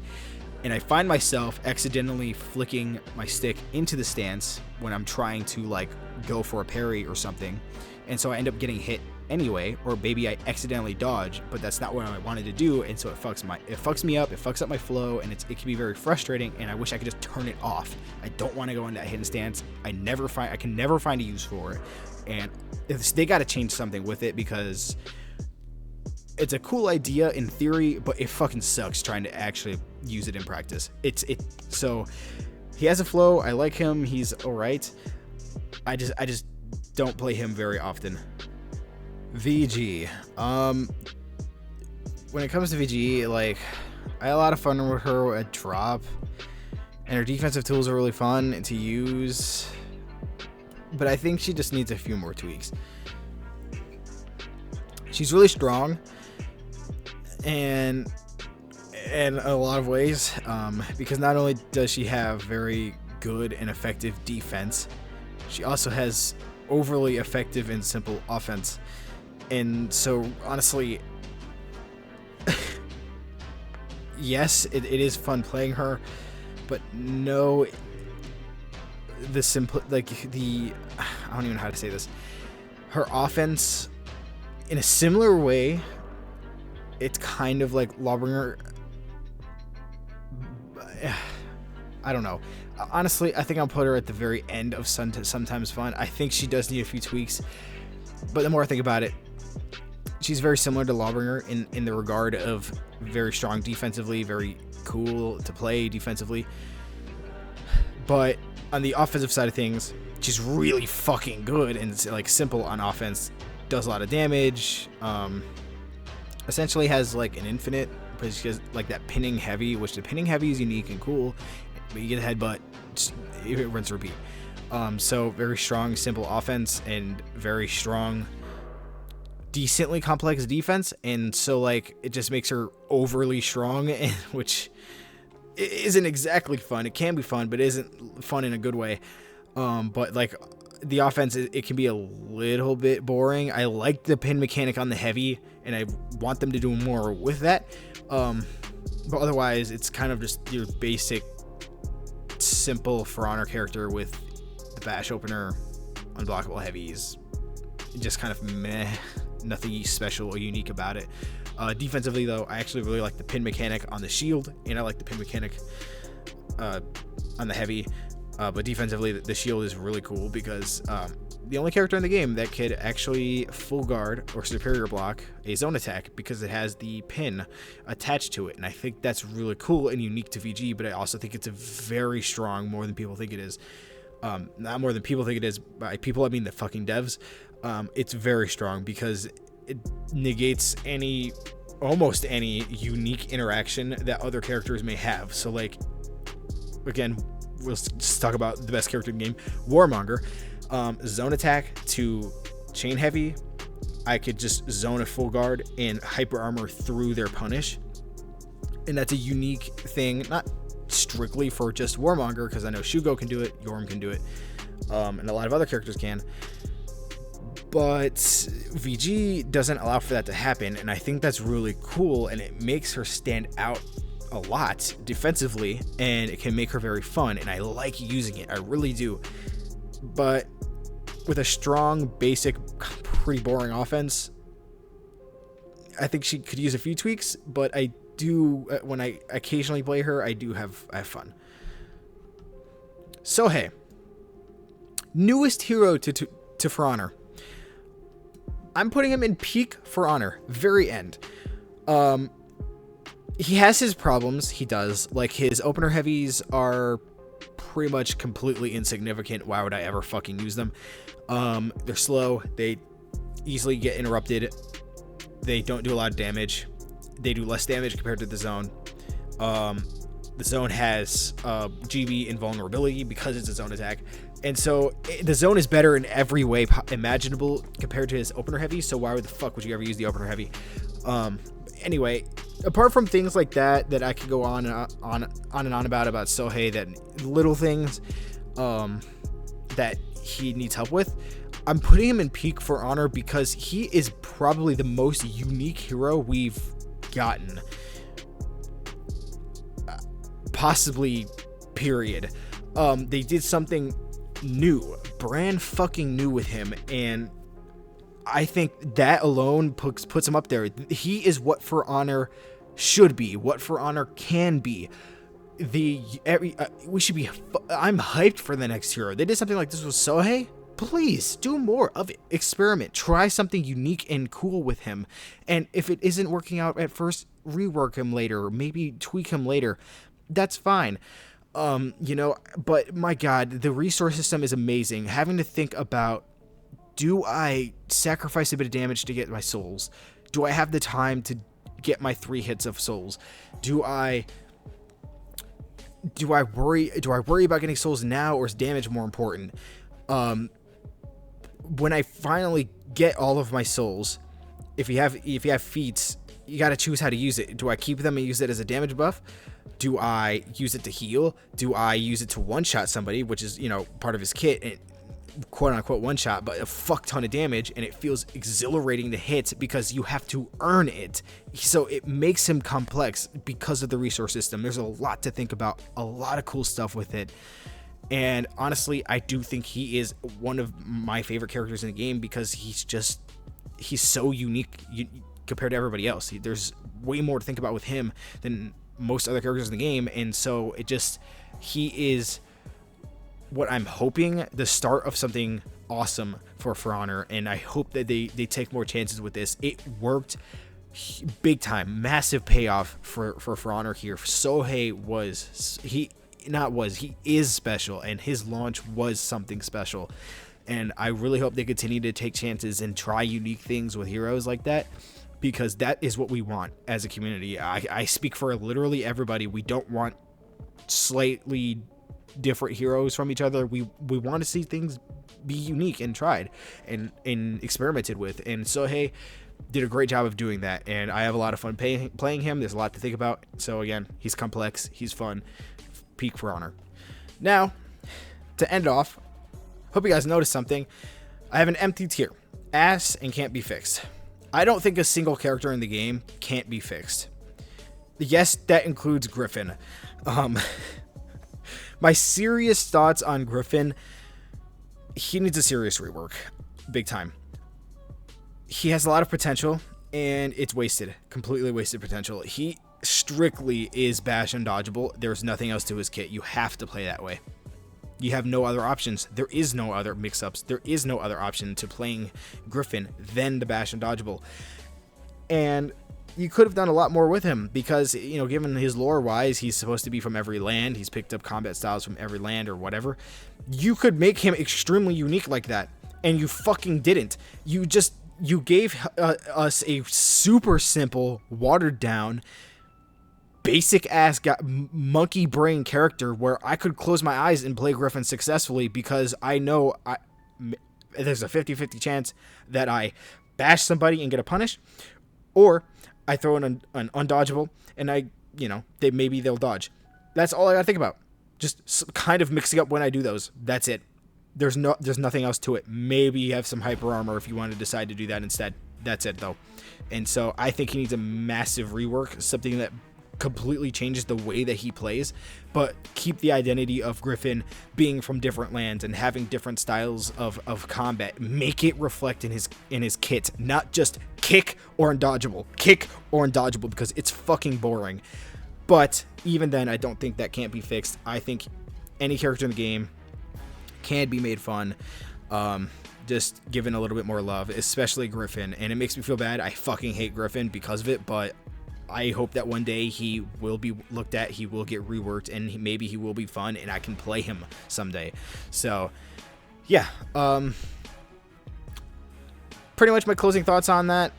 A: And I find myself accidentally flicking my stick into the stance when I'm trying to like go for a parry or something. And so I end up getting hit anyway, or maybe I accidentally dodge, but that's not what I wanted to do, and so it fucks me up, it fucks up my flow, and it can be very frustrating, and I wish I could just turn it off. I don't want to go in that hidden stance. I can never find a use for it, and they got to change something with it, because it's a cool idea in theory, but it fucking sucks trying to actually use it in practice. So he has a flow. I like him. He's all right. I just don't play him very often. VG. When it comes to VG, like, I had a lot of fun with her at drop, and her defensive tools are really fun to use, but I think she just needs a few more tweaks. She's really strong, and in a lot of ways, because not only does she have very good and effective defense, she also has overly effective and simple offense. And so, honestly, yes, it is fun playing her, but no, I don't even know how to say this. Her offense, in a similar way, it's kind of like Lawbringer. I don't know. Honestly, I think I'll put her at the very end of Sometimes Fun. I think she does need a few tweaks, but the more I think about it, she's very similar to Lawbringer in the regard of very strong defensively, very cool to play defensively. But on the offensive side of things, she's really fucking good and like simple on offense. Does a lot of damage. Essentially has like an infinite, but she has like that pinning heavy, which the pinning heavy is unique and cool. But you get a headbutt, it rinse repeat. So very strong, simple offense and very strong, decently complex defense, and so like it just makes her overly strong, and which isn't exactly fun. It can be fun, but isn't fun in a good way. But like the offense, it can be a little bit boring. I like the pin mechanic on the heavy, and I want them to do more with that. But otherwise, it's kind of just your basic, simple For Honor character with the bash opener, unblockable heavies, just kind of meh. Nothing special or unique about it. Defensively, though, I actually really like the pin mechanic on the shield, and I like the pin mechanic on the heavy. But defensively, the shield is really cool because the only character in the game that could actually full guard or superior block a zone attack because it has the pin attached to it. And I think that's really cool and unique to VG, but I also think it's a very strong, more than people think it is. Not more than people think it is. By people, I mean the fucking devs. It's very strong because it negates almost any unique interaction that other characters may have. So like, again, we'll just talk about the best character in the game, Warmonger. Zone attack to chain heavy, I could just zone a full guard and hyper armor through their punish. And that's a unique thing, not strictly for just Warmonger, because I know Shugo can do it, Yorm can do it, and a lot of other characters can. But VG doesn't allow for that to happen, and I think that's really cool, and it makes her stand out a lot defensively, and it can make her very fun, and I like using it. I really do. But with a strong, basic, pretty boring offense, I think she could use a few tweaks, but I do, when I occasionally play her, I have fun. So hey, newest hero to For Honor. I'm putting him in peak For Honor, very end. He has his problems, he does. Like, his opener heavies are pretty much completely insignificant. Why would I ever fucking use them? They're slow, they easily get interrupted, they don't do a lot of damage, they do less damage compared to the zone. The zone has GB invulnerability because it's a zone attack, and so the zone is better in every way imaginable compared to his opener heavy, so why would the fuck would you ever use the opener heavy? Anyway, apart from things like that I could go on and on about Sohei, that little things, that he needs help with. I'm putting him in peak For Honor because he is probably the most unique hero we've gotten. Possibly, period. They did something new, brand fucking new with him, and I think that alone puts him up there. He is what For Honor should be, what For Honor can be. We should be. I'm hyped for the next hero. They did something like this with Sohei. Please do more of it. Experiment. Try something unique and cool with him. And if it isn't working out at first, rework him later, or maybe tweak him later. That's fine. But my God, the resource system is amazing. Having to think about, do I sacrifice a bit of damage to get my souls? Do I have the time to get my 3 hits of souls? Do I worry about getting souls now, or is damage more important? When I finally get all of my souls, if you have feats, you got to choose how to use it. Do I keep them and use it as a damage buff? Do I use it to heal? Do I use it to one-shot somebody, which is, part of his kit, and quote-unquote one-shot, but a fuck ton of damage, and it feels exhilarating to hit because you have to earn it. So it makes him complex because of the resource system. There's a lot to think about, a lot of cool stuff with it. And honestly, I do think he is one of my favorite characters in the game because he's so unique compared to everybody else. There's way more to think about with him than most other characters in the game, and so he is what I'm hoping, the start of something awesome for Honor, and I hope that they take more chances with this. It worked big time, massive payoff for Honor here. Sohei he is special, and his launch was something special, and I really hope they continue to take chances and try unique things with heroes like that, because that is what we want as a community. I speak for literally everybody. We don't want slightly different heroes from each other. We want to see things be unique and tried and experimented with, and Sohei did a great job of doing that, and I have a lot of fun playing him. There's a lot to think about. So again, he's complex, he's fun. Peak For Honor. Now, to end off, hope you guys noticed something. I have an empty tier, ass and can't be fixed. I don't think a single character in the game can't be fixed. Yes, that includes Griffin. My serious thoughts on Griffin, he needs a serious rework, big time. He has a lot of potential, and it's wasted, completely wasted potential. He strictly is bash undodgeable. There's nothing else to his kit. You have to play that way. You have no other options. There is no other mix-ups. There is no other option to playing Griffin than the bash undodgeable. And you could have done a lot more with him because, given his lore-wise, he's supposed to be from every land. He's picked up combat styles from every land or whatever. You could make him extremely unique like that, and you fucking didn't. You gave us a super simple, watered-down, basic-ass monkey brain character where I could close my eyes and play Griffin successfully because I know there's a 50-50 chance that I bash somebody and get a punish, or I throw in an undodgeable and maybe they'll dodge. That's all I gotta think about. Just kind of mixing up when I do those. That's it. There's nothing else to it. Maybe you have some hyper armor if you want to decide to do that instead. That's it though. And so I think he needs a massive rework, something that completely changes the way that he plays, but keep the identity of Griffin being from different lands and having different styles of combat. Make it reflect in his kit, not just kick or undodgeable, because it's fucking boring. But even then, I don't think that can't be fixed. I think any character in the game can be made fun, just given a little bit more love, especially Griffin. And it makes me feel bad. I fucking hate Griffin because of it, but I hope that one day he will be looked at, he will get reworked, and maybe he will be fun, and I can play him someday. So, yeah. Pretty much my closing thoughts on that.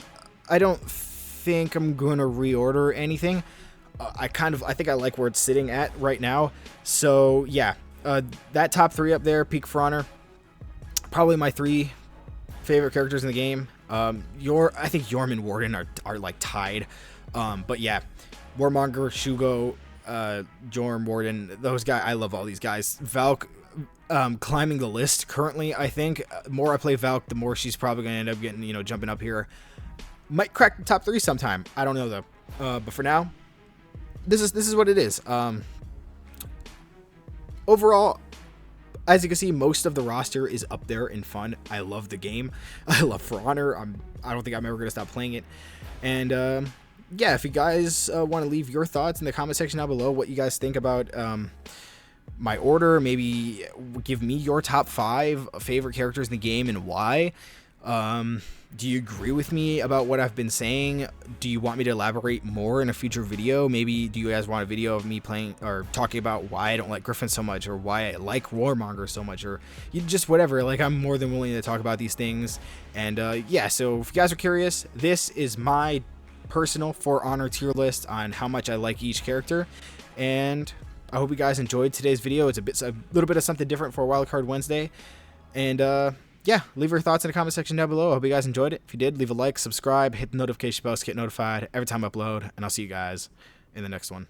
A: I don't think I'm going to reorder anything. I think I like where it's sitting at right now. So, yeah. That top 3 up there, peak For Honor, probably my 3 favorite characters in the game. I think Yorm and Warden are like tied. But yeah, Warmonger, Shugo, Jorm, Warden, those guys, I love all these guys. Valk, climbing the list currently. I think the more I play Valk, the more she's probably going to end up getting, jumping up here. Might crack the top 3 sometime. I don't know though. But for now, this is what it is. Overall, as you can see, most of the roster is up there in fun. I love the game. I love For Honor. I don't think I'm ever going to stop playing it. And yeah, if you guys want to leave your thoughts in the comment section down below, what you guys think about my order, maybe give me your top 5 favorite characters in the game and why. Do you agree with me about what I've been saying? Do you want me to elaborate more in a future video? Maybe do you guys want a video of me playing or talking about why I don't like Griffin so much, or why I like Warmonger so much, or you just whatever. Like, I'm more than willing to talk about these things. And yeah, so if you guys are curious, this is my personal For Honor tier list on how much I like each character. And I hope you guys enjoyed today's video. It's a little bit of something different for Wildcard Wednesday. And yeah, leave your thoughts in the comment section down below. I hope you guys enjoyed it. If you did, leave a like, subscribe, hit the notification bell to get notified every time I upload, and I'll see you guys in the next one.